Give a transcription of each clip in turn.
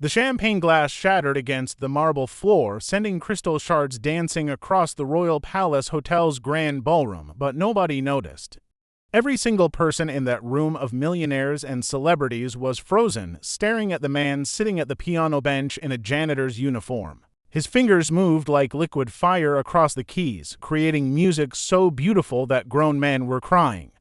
The champagne glass shattered against the marble floor, sending crystal shards dancing across the Royal Palace Hotel's grand ballroom, but nobody noticed. Every single person in that room of millionaires and celebrities was frozen, staring at the man sitting at the piano bench in a janitor's uniform. His fingers moved like liquid fire across the keys, creating music so beautiful that grown men were crying.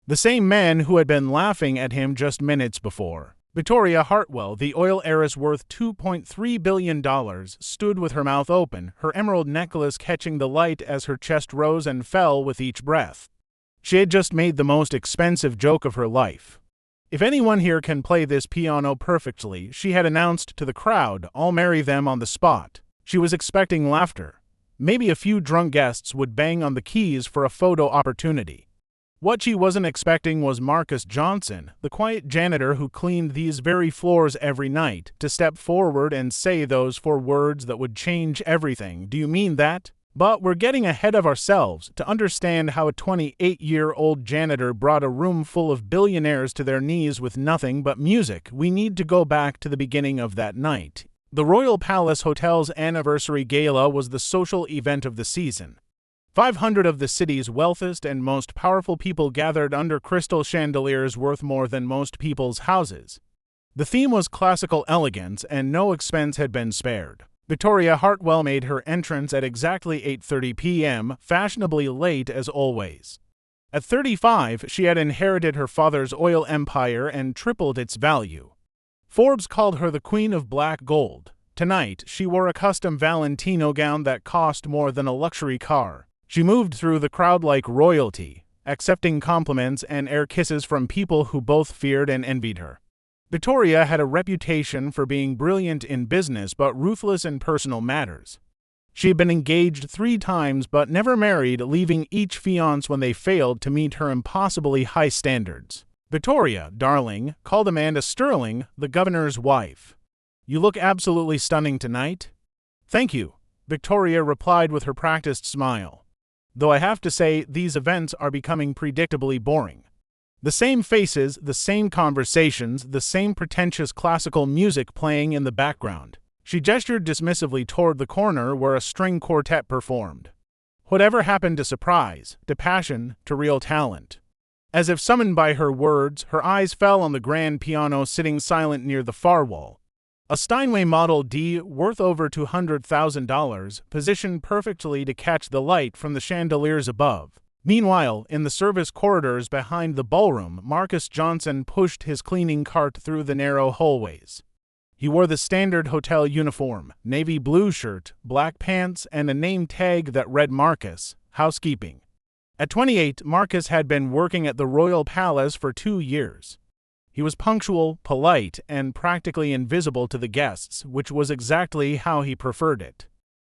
The same men who had been laughing at him just minutes before. Victoria Hartwell, the oil heiress worth $2.3 billion, stood with her mouth open, her emerald necklace catching the light as her chest rose and fell with each breath. She had just made the most expensive joke of her life. "If anyone here can play this piano perfectly," she had announced to the crowd, "I'll marry them on the spot." She was expecting laughter. Maybe a few drunk guests would bang on the keys for a photo opportunity. What she wasn't expecting was Marcus Johnson, the quiet janitor who cleaned these very floors every night, to step forward and say those 4 words that would change everything. "Do you mean that?" But we're getting ahead of ourselves. To understand how a 28-year-old janitor brought a room full of billionaires to their knees with nothing but music, we need to go back to the beginning of that night. The Royal Palace Hotel's anniversary gala was the social event of the season. 500 of the city's wealthiest and most powerful people gathered under crystal chandeliers worth more than most people's houses. The theme was classical elegance, and no expense had been spared. Victoria Hartwell made her entrance at exactly 8:30 p.m., fashionably late as always. At 35, she had inherited her father's oil empire and tripled its value. Forbes called her the Queen of Black Gold. Tonight, she wore a custom Valentino gown that cost more than a luxury car. She moved through the crowd like royalty, accepting compliments and air kisses from people who both feared and envied her. Victoria had a reputation for being brilliant in business but ruthless in personal matters. She had been engaged 3 times but never married, leaving each fiancé when they failed to meet her impossibly high standards. "Victoria, darling," called Amanda Sterling, the governor's wife. "You look absolutely stunning tonight." "Thank you," Victoria replied with her practiced smile. "Though I have to say, these events are becoming predictably boring. The same faces, the same conversations, the same pretentious classical music playing in the background." She gestured dismissively toward the corner where a string quartet performed. Whatever happened to surprise, to passion, to real talent? As if summoned by her words, her eyes fell on the grand piano sitting silent near the far wall. A Steinway Model D, worth over $200,000, positioned perfectly to catch the light from the chandeliers above. Meanwhile, in the service corridors behind the ballroom, Marcus Johnson pushed his cleaning cart through the narrow hallways. He wore the standard hotel uniform, navy blue shirt, black pants, and a name tag that read Marcus, housekeeping. At 28, Marcus had been working at the Royal Palace for 2 years. He was punctual, polite, and practically invisible to the guests, which was exactly how he preferred it.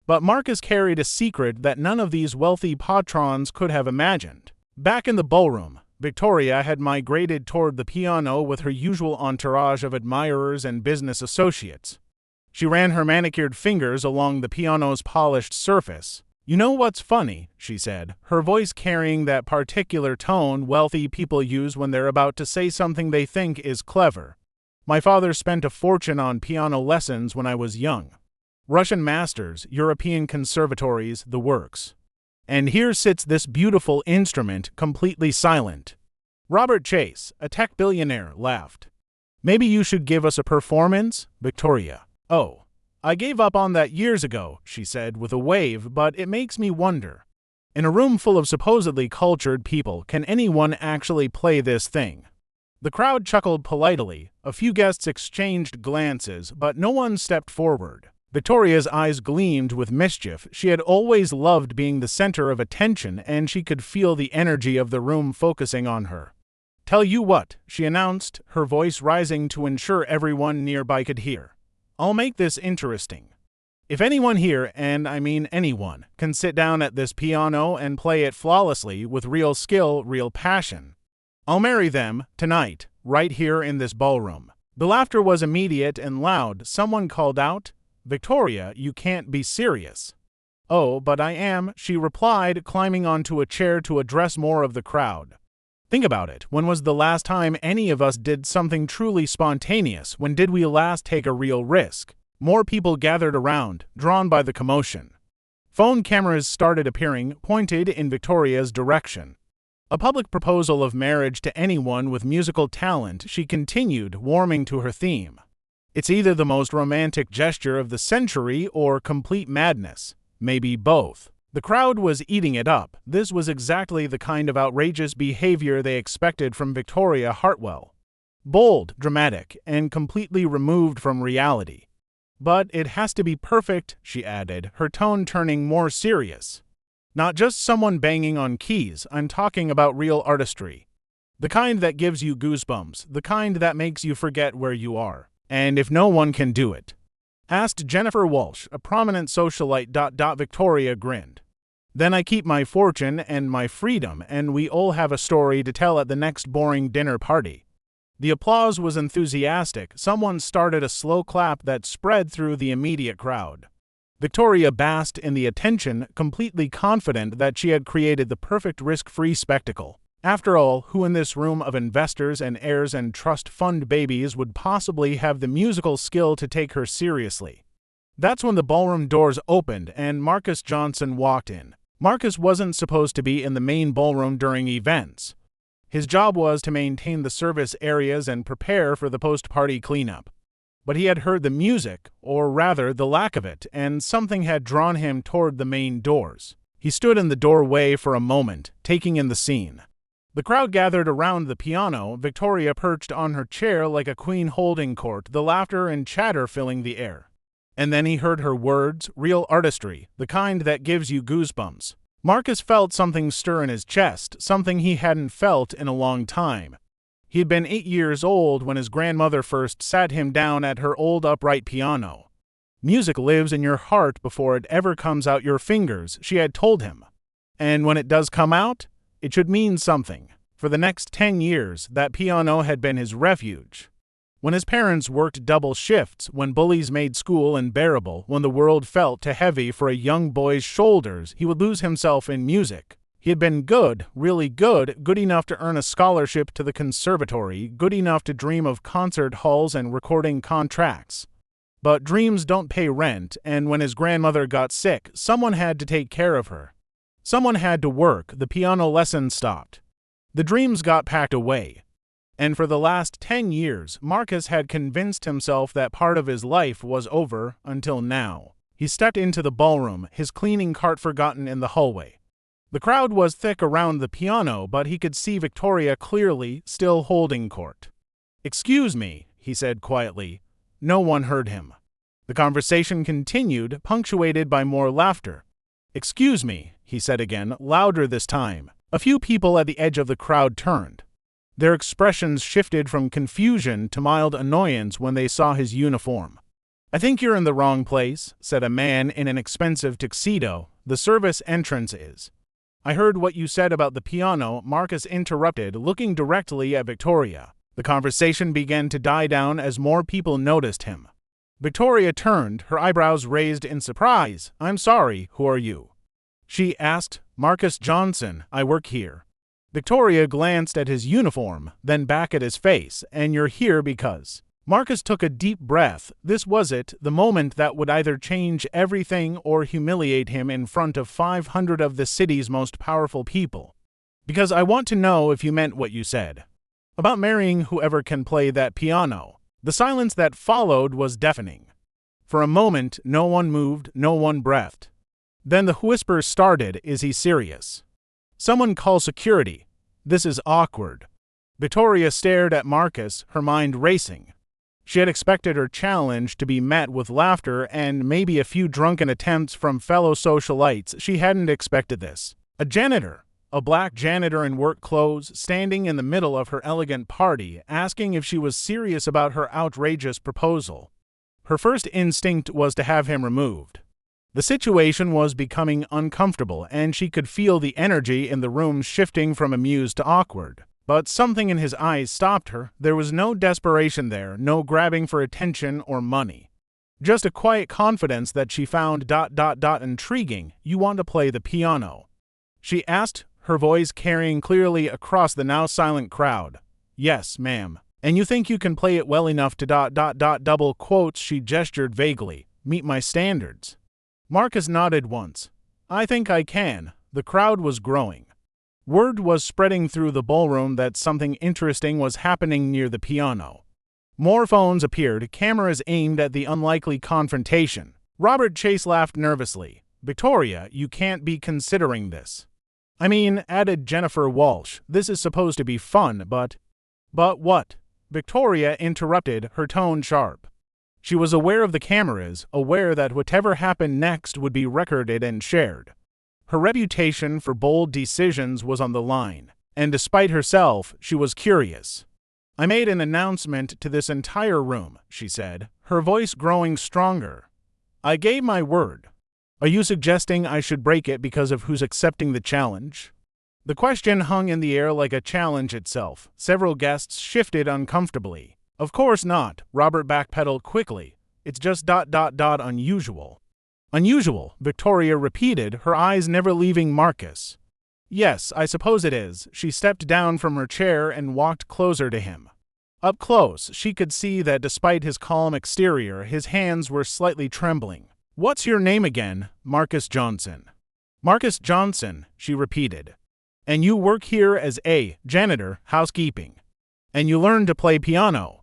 But Marcus carried a secret that none of these wealthy patrons could have imagined. Back in the ballroom, Victoria had migrated toward the piano with her usual entourage of admirers and business associates. She ran her manicured fingers along the piano's polished surface. "You know what's funny?" she said, her voice carrying that particular tone wealthy people use when they're about to say something they think is clever. "My father spent a fortune on piano lessons when I was young. Russian masters, European conservatories, the works. And here sits this beautiful instrument, completely silent." Robert Chase, a tech billionaire, laughed. "Maybe you should give us a performance, Victoria." "Oh, I gave up on that years ago," she said with a wave, "but it makes me wonder. In a room full of supposedly cultured people, can anyone actually play this thing?" The crowd chuckled politely, a few guests exchanged glances, but no one stepped forward. Victoria's eyes gleamed with mischief. She had always loved being the center of attention, and she could feel the energy of the room focusing on her. "Tell you what," she announced, her voice rising to ensure everyone nearby could hear. "I'll make this interesting. If anyone here, and I mean anyone, can sit down at this piano and play it flawlessly with real skill, real passion, I'll marry them, tonight, right here in this ballroom." The laughter was immediate and loud. Someone called out, "Victoria, you can't be serious." "Oh, but I am," she replied, climbing onto a chair to address more of the crowd. Think about it. When was the last time any of us did something truly spontaneous? When did we last take a real risk? More people gathered around, drawn by the commotion. Phone cameras started appearing, pointed in Victoria's direction. A public proposal of marriage to anyone with musical talent, she continued, warming to her theme. It's either the most romantic gesture of the century or complete madness. Maybe both. The crowd was eating it up. This was exactly the kind of outrageous behavior they expected from Victoria Hartwell. Bold, dramatic, and completely removed from reality. But it has to be perfect, she added, her tone turning more serious. Not just someone banging on keys, I'm talking about real artistry. The kind that gives you goosebumps, the kind that makes you forget where you are. And if no one can do it? Asked Jennifer Walsh, a prominent socialite. Victoria grinned. Then I keep my fortune and my freedom, and we all have a story to tell at the next boring dinner party. The applause was enthusiastic. Someone started a slow clap that spread through the immediate crowd. Victoria basked in the attention, completely confident that she had created the perfect risk-free spectacle. After all, who in this room of investors and heirs and trust fund babies would possibly have the musical skill to take her seriously? That's when the ballroom doors opened and Marcus Johnson walked in. Marcus wasn't supposed to be in the main ballroom during events. His job was to maintain the service areas and prepare for the post-party cleanup. But he had heard the music, or rather the lack of it, and something had drawn him toward the main doors. He stood in the doorway for a moment, taking in the scene. The crowd gathered around the piano, Victoria perched on her chair like a queen holding court, the laughter and chatter filling the air. And then he heard her words, real artistry, the kind that gives you goosebumps. Marcus felt something stir in his chest, something he hadn't felt in a long time. He had been 8 years old when his grandmother first sat him down at her old upright piano. Music lives in your heart before it ever comes out your fingers, she had told him. And when it does come out, it should mean something. For the next 10 years, that piano had been his refuge. When his parents worked double shifts, when bullies made school unbearable, when the world felt too heavy for a young boy's shoulders, he would lose himself in music. He had been good, really good enough to earn a scholarship to the conservatory, good enough to dream of concert halls and recording contracts. But dreams don't pay rent, and when his grandmother got sick, someone had to take care of her. Someone had to work, the piano lessons stopped. The dreams got packed away. And for the last 10 years, Marcus had convinced himself that part of his life was over, until now. He stepped into the ballroom, his cleaning cart forgotten in the hallway. The crowd was thick around the piano, but he could see Victoria clearly, still holding court. "Excuse me," he said quietly. No one heard him. The conversation continued, punctuated by more laughter. "Excuse me," he said again, louder this time. A few people at the edge of the crowd turned. Their expressions shifted from confusion to mild annoyance when they saw his uniform. "I think you're in the wrong place," said a man in an expensive tuxedo. "The service entrance is." "I heard what you said about the piano," Marcus interrupted, looking directly at Victoria. The conversation began to die down as more people noticed him. Victoria turned, her eyebrows raised in surprise. "I'm sorry, who are you?" she asked. "Marcus Johnson, I work here." Victoria glanced at his uniform, then back at his face. "And you're here because..." Marcus took a deep breath. This was it, the moment that would either change everything or humiliate him in front of 500 of the city's most powerful people. "Because I want to know if you meant what you said. About marrying whoever can play that piano." The silence that followed was deafening. For a moment, no one moved, no one breathed. Then the whisper started, "Is he serious? Someone call security. This is awkward." Victoria stared at Marcus, her mind racing. She had expected her challenge to be met with laughter and maybe a few drunken attempts from fellow socialites. She hadn't expected this. A janitor, a black janitor in work clothes, standing in the middle of her elegant party, asking if she was serious about her outrageous proposal. Her first instinct was to have him removed. The situation was becoming uncomfortable, and she could feel the energy in the room shifting from amused to awkward. But something in his eyes stopped her. There was no desperation there, no grabbing for attention or money. Just a quiet confidence that she found intriguing. "You want to play the piano?" she asked, her voice carrying clearly across the now silent crowd. "Yes, ma'am. And you think you can play it well enough to double quotes," she gestured vaguely, "meet my standards?" Marcus nodded once. "I think I can." The crowd was growing. Word was spreading through the ballroom that something interesting was happening near the piano. More phones appeared, cameras aimed at the unlikely confrontation. Robert Chase laughed nervously. "Victoria, you can't be considering this." "I mean," added Jennifer Walsh, "this is supposed to be fun, but—" "But what?" Victoria interrupted, her tone sharp. She was aware of the cameras, aware that whatever happened next would be recorded and shared. Her reputation for bold decisions was on the line, and despite herself, she was curious. "I made an announcement to this entire room," she said, her voice growing stronger. "I gave my word. Are you suggesting I should break it because of who's accepting the challenge?" The question hung in the air like a challenge itself. Several guests shifted uncomfortably. "Of course not," Robert backpedaled quickly. "It's just unusual." "Unusual," Victoria repeated, her eyes never leaving Marcus. "Yes, I suppose it is." She stepped down from her chair and walked closer to him. Up close, she could see that despite his calm exterior, his hands were slightly trembling. "What's your name again?" "Marcus Johnson." "Marcus Johnson," she repeated. "And you work here as a janitor, housekeeping. And you learned to play piano?"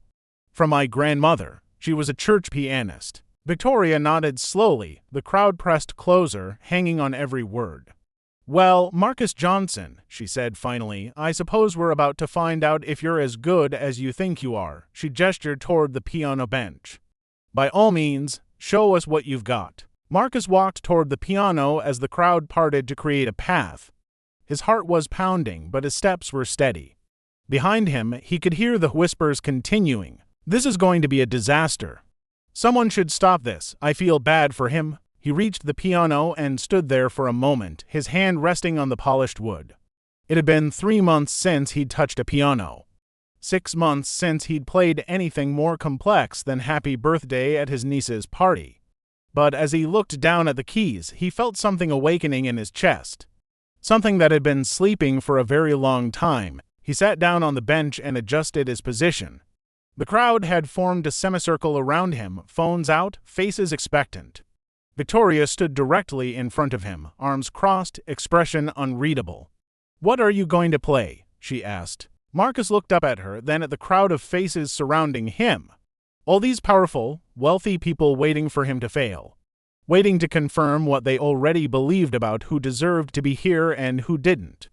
"From my grandmother. She was a church pianist." Victoria nodded slowly, the crowd pressed closer, hanging on every word. "Well, Marcus Johnson," she said finally, "I suppose we're about to find out if you're as good as you think you are." She gestured toward the piano bench. "By all means, show us what you've got." Marcus walked toward the piano as the crowd parted to create a path. His heart was pounding, but his steps were steady. Behind him, he could hear the whispers continuing. "This is going to be a disaster. Someone should stop this. I feel bad for him." He reached the piano and stood there for a moment, his hand resting on the polished wood. It had been 3 months since he'd touched a piano. 6 months since he'd played anything more complex than Happy Birthday at his niece's party. But as he looked down at the keys, he felt something awakening in his chest. Something that had been sleeping for a very long time. He sat down on the bench and adjusted his position. The crowd had formed a semicircle around him, phones out, faces expectant. Victoria stood directly in front of him, arms crossed, expression unreadable. "What are you going to play?" she asked. Marcus looked up at her, then at the crowd of faces surrounding him. All these powerful, wealthy people waiting for him to fail. Waiting to confirm what they already believed about who deserved to be here and who didn't.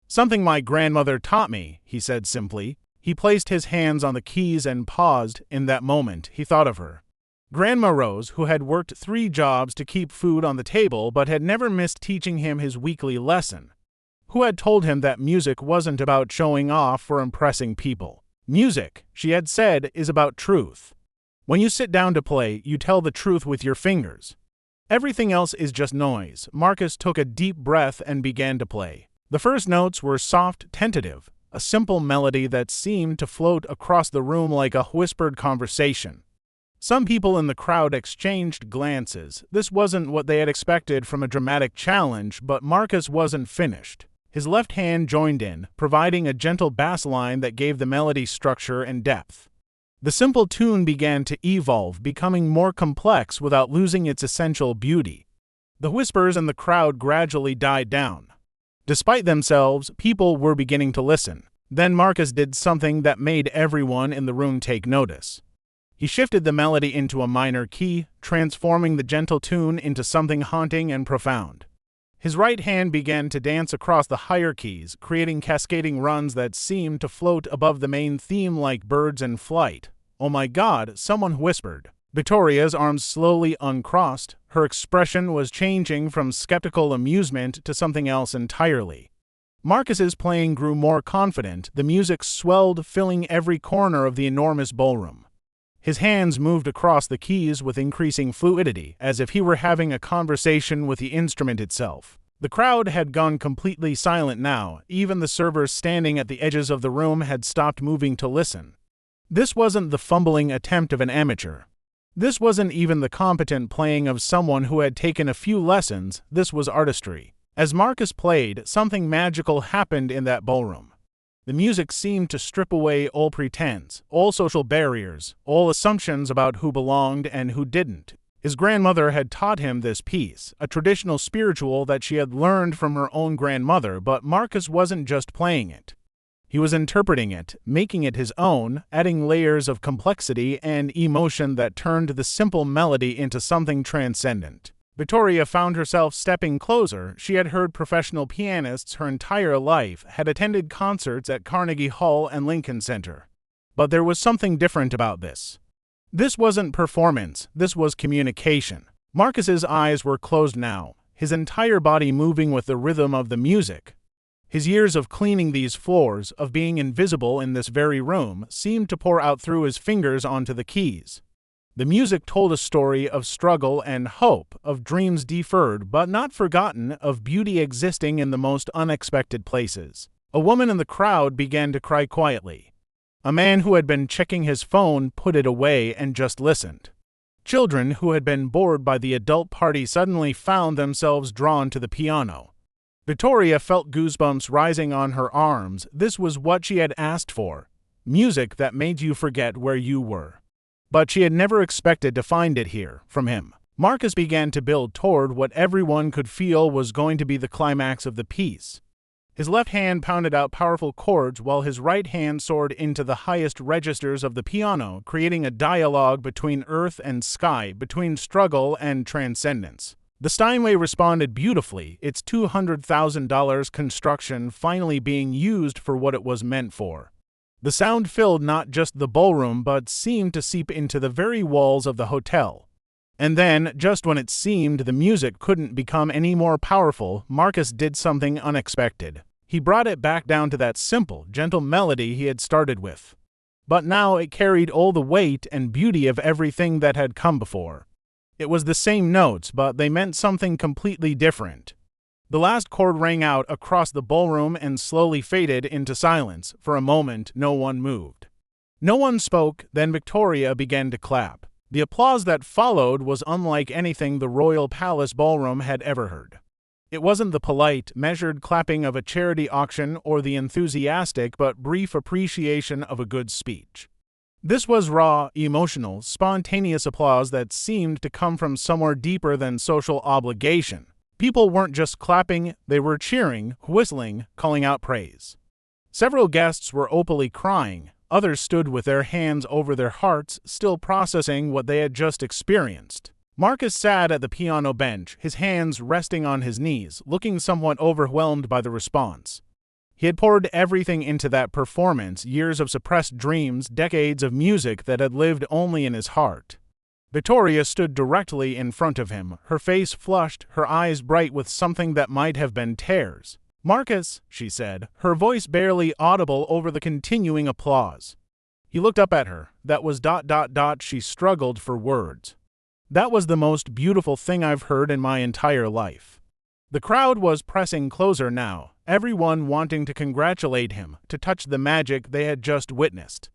"Something my grandmother taught me," he said simply. He placed his hands on the keys and paused. In that moment, he thought of her. Grandma Rose, who had worked 3 jobs to keep food on the table but had never missed teaching him his weekly lesson. Who had told him that music wasn't about showing off or impressing people. Music, she had said, is about truth. When you sit down to play, you tell the truth with your fingers. Everything else is just noise. Marcus took a deep breath and began to play. The first notes were soft, tentative, a simple melody that seemed to float across the room like a whispered conversation. Some people in the crowd exchanged glances. This wasn't what they had expected from a dramatic challenge, but Marcus wasn't finished. His left hand joined in, providing a gentle bass line that gave the melody structure and depth. The simple tune began to evolve, becoming more complex without losing its essential beauty. The whispers in the crowd gradually died down. Despite themselves, people were beginning to listen. Then Marcus did something that made everyone in the room take notice. He shifted the melody into a minor key, transforming the gentle tune into something haunting and profound. His right hand began to dance across the higher keys, creating cascading runs that seemed to float above the main theme like birds in flight. "Oh my God," someone whispered. Victoria's arms slowly uncrossed. Her expression was changing from skeptical amusement to something else entirely. Marcus's playing grew more confident. The music swelled, filling every corner of the enormous ballroom. His hands moved across the keys with increasing fluidity, as if he were having a conversation with the instrument itself. The crowd had gone completely silent now. Even the servers standing at the edges of the room had stopped moving to listen. This wasn't the fumbling attempt of an amateur. This wasn't even the competent playing of someone who had taken a few lessons. This was artistry. As Marcus played, something magical happened in that ballroom. The music seemed to strip away all pretense, all social barriers, all assumptions about who belonged and who didn't. His grandmother had taught him this piece, a traditional spiritual that she had learned from her own grandmother, but Marcus wasn't just playing it. He was interpreting it, making it his own, adding layers of complexity and emotion that turned the simple melody into something transcendent. Victoria found herself stepping closer. She had heard professional pianists her entire life, had attended concerts at Carnegie Hall and Lincoln Center. But there was something different about this. This wasn't performance, this was communication. Marcus's eyes were closed now, his entire body moving with the rhythm of the music. His years of cleaning these floors, of being invisible in this very room, seemed to pour out through his fingers onto the keys. The music told a story of struggle and hope, of dreams deferred but not forgotten, of beauty existing in the most unexpected places. A woman in the crowd began to cry quietly. A man who had been checking his phone put it away and just listened. Children who had been bored by the adult party suddenly found themselves drawn to the piano. Victoria felt goosebumps rising on her arms. This was what she had asked for. Music that made you forget where you were. But she had never expected to find it here, from him. Marcus began to build toward what everyone could feel was going to be the climax of the piece. His left hand pounded out powerful chords while his right hand soared into the highest registers of the piano, creating a dialogue between earth and sky, between struggle and transcendence. The Steinway responded beautifully, its $200,000 construction finally being used for what it was meant for. The sound filled not just the ballroom but seemed to seep into the very walls of the hotel. And then, just when it seemed the music couldn't become any more powerful, Marcus did something unexpected. He brought it back down to that simple, gentle melody he had started with. But now it carried all the weight and beauty of everything that had come before. It was the same notes, but they meant something completely different. The last chord rang out across the ballroom and slowly faded into silence. For a moment, no one moved. No one spoke, then Victoria began to clap. The applause that followed was unlike anything the Royal Palace Ballroom had ever heard. It wasn't the polite, measured clapping of a charity auction or the enthusiastic but brief appreciation of a good speech. This was raw, emotional, spontaneous applause that seemed to come from somewhere deeper than social obligation. People weren't just clapping, they were cheering, whistling, calling out praise. Several guests were openly crying. Others stood with their hands over their hearts, still processing what they had just experienced. Marcus sat at the piano bench, his hands resting on his knees, looking somewhat overwhelmed by the response. He had poured everything into that performance, years of suppressed dreams, decades of music that had lived only in his heart. Victoria stood directly in front of him, her face flushed, her eyes bright with something that might have been tears. "Marcus," she said, her voice barely audible over the continuing applause. He looked up at her. That was ... She struggled for words. "That was the most beautiful thing I've heard in my entire life." The crowd was pressing closer now, everyone wanting to congratulate him, to touch the magic they had just witnessed.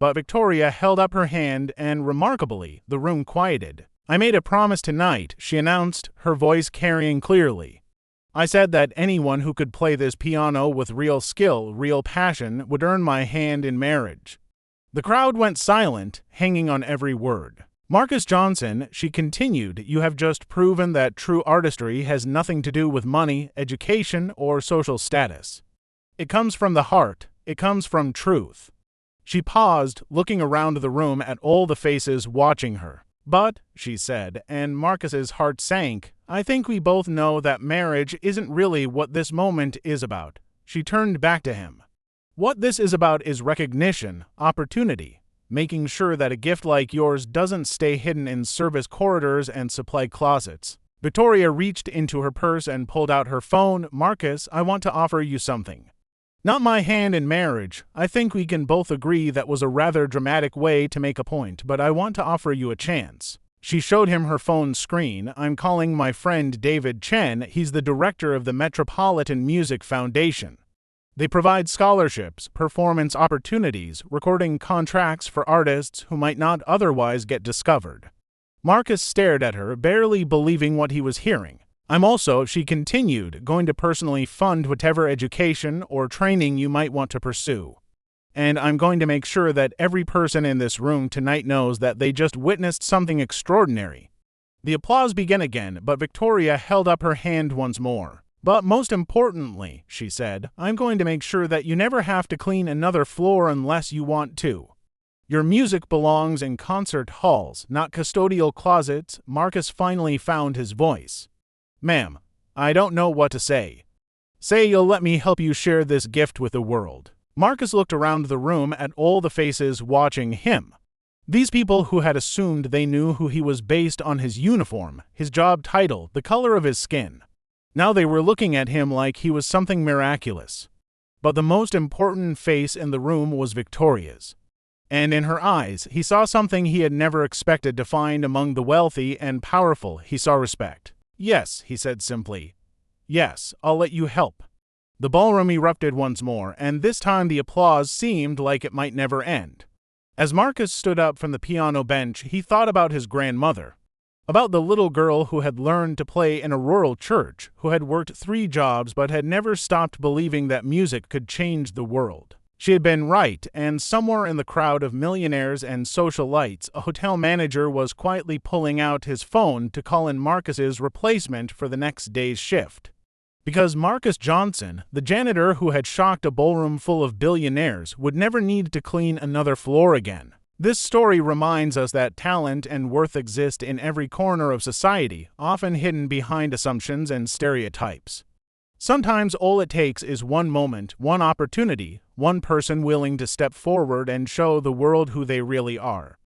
But Victoria held up her hand and, remarkably, the room quieted. "I made a promise tonight," she announced, her voice carrying clearly. "I said that anyone who could play this piano with real skill, real passion, would earn my hand in marriage." The crowd went silent, hanging on every word. "Marcus Johnson," she continued, "you have just proven that true artistry has nothing to do with money, education, or social status. It comes from the heart. It comes from truth." She paused, looking around the room at all the faces watching her. "But," she said, and Marcus's heart sank, "I think we both know that marriage isn't really what this moment is about." She turned back to him. "What this is about is recognition, opportunity. Making sure that a gift like yours doesn't stay hidden in service corridors and supply closets." Victoria reached into her purse and pulled out her phone. "Marcus, I want to offer you something. Not my hand in marriage. I think we can both agree that was a rather dramatic way to make a point, but I want to offer you a chance." She showed him her phone screen. "I'm calling my friend David Chen. He's the director of the Metropolitan Music Foundation. They provide scholarships, performance opportunities, recording contracts for artists who might not otherwise get discovered." Marcus stared at her, barely believing what he was hearing. I'm also, she continued, going to personally fund whatever education or training you might want to pursue. And I'm going to make sure that every person in this room tonight knows that they just witnessed something extraordinary. The applause began again, but Victoria held up her hand once more. But most importantly, she said, I'm going to make sure that you never have to clean another floor unless you want to. Your music belongs in concert halls, not custodial closets. Marcus finally found his voice. Ma'am, I don't know what to say. Say you'll let me help you share this gift with the world. Marcus looked around the room at all the faces watching him. These people who had assumed they knew who he was based on his uniform, his job title, the color of his skin. Now they were looking at him like he was something miraculous. But the most important face in the room was Victoria's. And in her eyes, he saw something he had never expected to find among the wealthy and powerful. He saw respect. Yes, he said simply. Yes, I'll let you help. The ballroom erupted once more, and this time the applause seemed like it might never end. As Marcus stood up from the piano bench, he thought about his grandmother. About the little girl who had learned to play in a rural church, who had worked 3 jobs but had never stopped believing that music could change the world. She had been right, and somewhere in the crowd of millionaires and socialites, a hotel manager was quietly pulling out his phone to call in Marcus's replacement for the next day's shift. Because Marcus Johnson, the janitor who had shocked a ballroom full of billionaires, would never need to clean another floor again. This story reminds us that talent and worth exist in every corner of society, often hidden behind assumptions and stereotypes. Sometimes all it takes is one moment, one opportunity, one person willing to step forward and show the world who they really are.